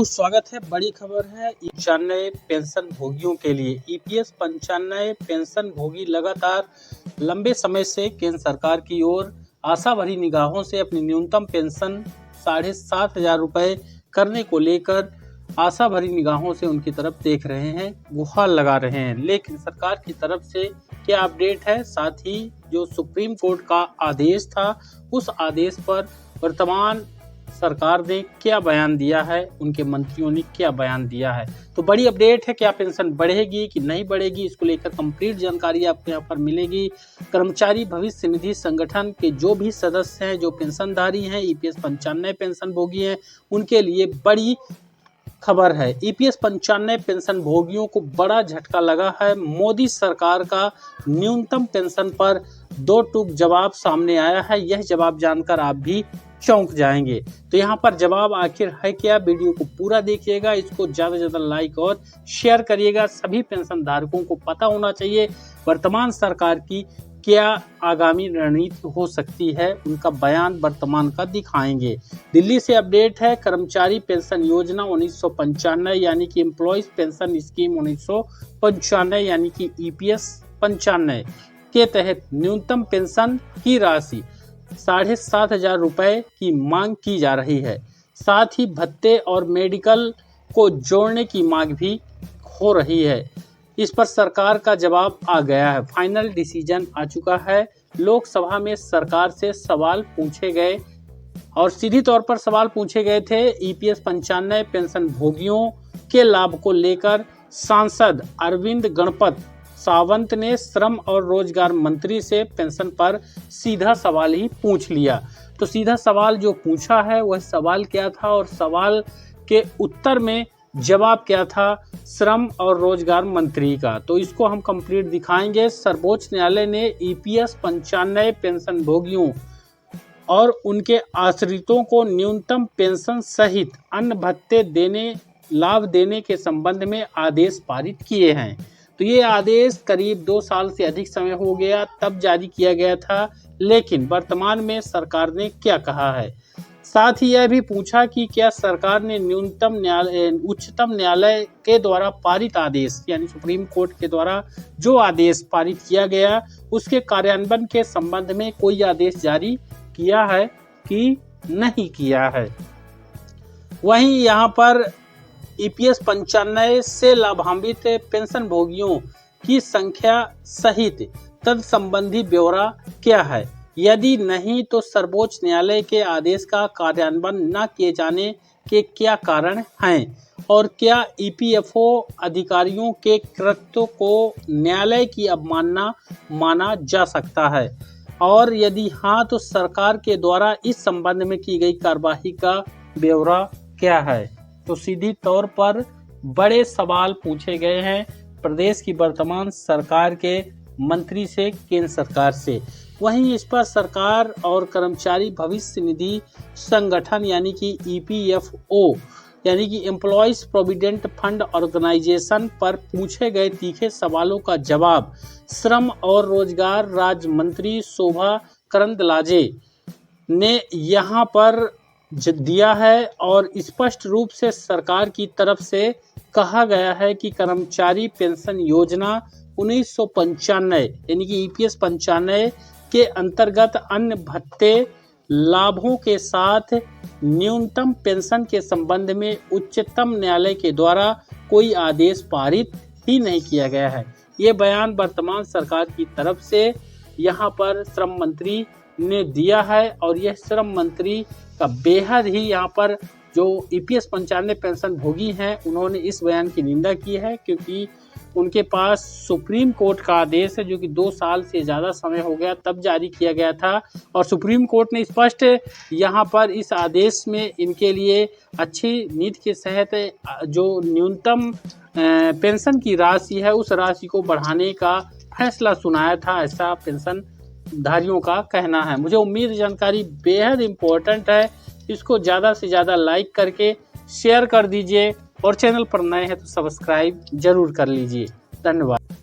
स्वागत है। बड़ी खबर है 95 पेंशन भोगियों के लिए। ईपीएस 95 पेंशन भोगी लगातार लंबे समय से केंद्र सरकार की ओर आशा भरी निगाहों से अपनी न्यूनतम पेंशन 7,500 रुपये करने को लेकर आशा भरी निगाहों से उनकी तरफ देख रहे हैं, गुहार लगा रहे हैं। लेकिन सरकार की तरफ से क्या अपडेट है, साथ ही जो सुप्रीम कोर्ट का आदेश था उस आदेश पर वर्तमान सरकार ने क्या बयान दिया है, उनके मंत्रियों ने क्या बयान दिया है। तो बड़ी अपडेट है, क्या पेंशन बढ़ेगी कि नहीं बढ़ेगी, इसको लेकर कंप्लीट जानकारी आपको यहाँ पर मिलेगी। कर्मचारी भविष्य निधि संगठन के जो भी सदस्य हैं, जो पेंशनधारी हैं, ईपीएस 95 पेंशन भोगी हैं, उनके लिए बड़ी खबर है। ईपीएस 95 पेंशन भोगियों को बड़ा झटका लगा है। मोदी सरकार का न्यूनतम पेंशन पर दो टूक जवाब सामने आया है। यह जवाब जानकर आप भी चौंक जाएंगे। तो यहाँ पर जवाब आखिर है क्या, वीडियो को पूरा देखिएगा, इसको ज़्यादा से ज़्यादा लाइक और शेयर करिएगा। सभी पेंशन धारकों को पता होना चाहिए वर्तमान सरकार की क्या आगामी रणनीति हो सकती है। उनका बयान वर्तमान का दिखाएंगे। दिल्ली से अपडेट है। कर्मचारी पेंशन योजना 1995 यानी कि एम्प्लॉयज पेंशन स्कीम 1995 यानी कि ईपीएस 95 के तहत न्यूनतम पेंशन की राशि 7,500 रुपये की मांग की जा रही है। साथ ही भत्ते और मेडिकल को जोड़ने की मांग भी हो रही है। इस पर सरकार का जवाब आ गया है, फाइनल डिसीजन आ चुका है। लोकसभा में सरकार से सवाल पूछे गए और सीधी तौर पर सवाल पूछे गए थे। ईपीएस 95 पेंशन भोगियों के लाभ को लेकर सांसद अरविंद गणपत सावंत ने श्रम और रोजगार मंत्री से पेंशन पर सीधा सवाल ही पूछ लिया। तो सीधा सवाल जो पूछा है वह सवाल क्या था और सवाल के उत्तर में जवाब क्या था श्रम और रोजगार मंत्री का, तो इसको हम कंप्लीट दिखाएंगे। सर्वोच्च न्यायालय ने ईपीएस 95 पेंशन भोगियों और उनके आश्रितों को न्यूनतम पेंशन सहित अन्य भत्ते लाभ देने के संबंध में आदेश पारित किए हैं। तो ये आदेश करीब 2 साल से अधिक समय हो गया तब जारी किया गया था, लेकिन वर्तमान में सरकार ने क्या कहा है। साथ ही यह भी पूछा कि क्या सरकार ने उच्चतम न्यायालय के द्वारा पारित आदेश यानी सुप्रीम कोर्ट के द्वारा जो आदेश पारित किया गया उसके कार्यान्वयन के संबंध में कोई आदेश जारी किया है कि नहीं किया है। वहीं यहाँ पर ईपीएस 95 से लाभान्वित पेंशन भोगियों की संख्या सहित तद संबंधी ब्यौरा क्या है, यदि नहीं तो सर्वोच्च न्यायालय के आदेश का कार्यान्वयन न किए जाने के क्या कारण हैं और क्या ईपीएफओ अधिकारियों के कृत्यों को न्यायालय की अवमानना माना जा सकता है, और यदि हाँ तो सरकार के द्वारा इस संबंध में की गई कार्यवाही का ब्यौरा क्या है। तो सीधी तौर पर बड़े सवाल पूछे गए हैं प्रदेश की वर्तमान सरकार के मंत्री से, केंद्र सरकार से। वहीं इस पर सरकार और कर्मचारी भविष्य निधि संगठन यानी कि ईपीएफओ यानी कि एम्प्लॉयज प्रोविडेंट फंड ऑर्गेनाइजेशन पर पूछे गए तीखे सवालों का जवाब श्रम और रोजगार राज्य मंत्री शोभा करंदलाजे ने यहाँ पर दिया है। और स्पष्ट रूप से सरकार की तरफ से कहा गया है कि कर्मचारी पेंशन योजना 1995 यानी कि ईपीएस 95 के अंतर्गत अन्य भत्ते लाभों के साथ न्यूनतम पेंशन के संबंध में उच्चतम न्यायालय के द्वारा कोई आदेश पारित ही नहीं किया गया है। ये बयान वर्तमान सरकार की तरफ से यहाँ पर श्रम मंत्री ने दिया है और यह श्रम मंत्री का बेहद ही यहाँ पर जो ईपीएस 95 पेंशन भोगी हैं उन्होंने इस बयान की निंदा की है, क्योंकि उनके पास सुप्रीम कोर्ट का आदेश है जो कि 2 साल से ज़्यादा समय हो गया तब जारी किया गया था और सुप्रीम कोर्ट ने स्पष्ट यहाँ पर इस आदेश में इनके लिए अच्छी नीति के तहत जो न्यूनतम पेंशन की राशि है उस राशि को बढ़ाने का फैसला सुनाया था, ऐसा पेंशन धारियों का कहना है। मुझे उम्मीद जानकारी बेहद इम्पोर्टेंट है, इसको ज़्यादा से ज़्यादा लाइक करके शेयर कर दीजिए और चैनल पर नए हैं तो सब्सक्राइब जरूर कर लीजिए। धन्यवाद।